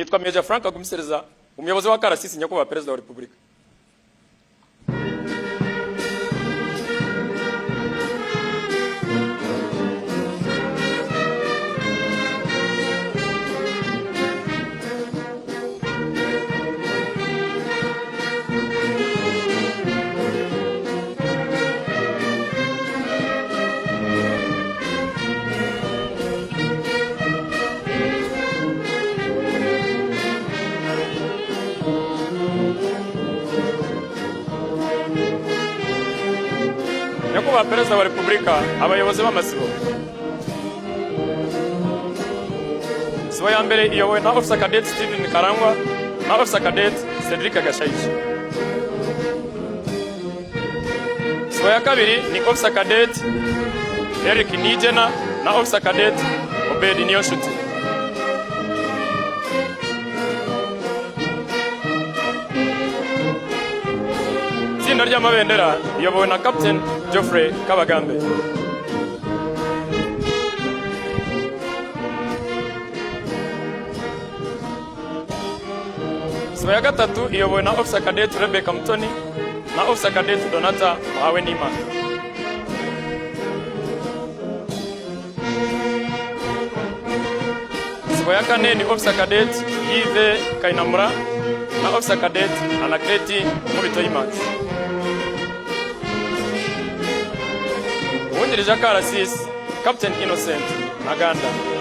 nitwa Major Frank Agumisereza, umuyobozi wa Karasisi nyakubahwa Perezida wa Repubulika. Nyakubahwa Perezida wa Repubulika, abayobozi b'amasibo. Sibo ya mbere iyobowe na Officer Cadet Steven Karangwa na Officer Cadet Cedric Gashayija. Sibo ya kabiri ni Officer Cadet Eric Nijena na Officer Cadet Obedi Niyonshuti. Itsinda ry'amabendera iyobowe na Captain Geoffrey Kabagambe. Sibo ya gatatu iyobowe na Officer Cadet Rebecca Mutoni na Officer Cadet Donata Muhawenimana. Sibo ya kane ni Officer Cadet Yves Kainamura na Officer Cadet Anakreti Mubitoyimanzi. Uwungirije Karasisi Captain Innocent Aganda.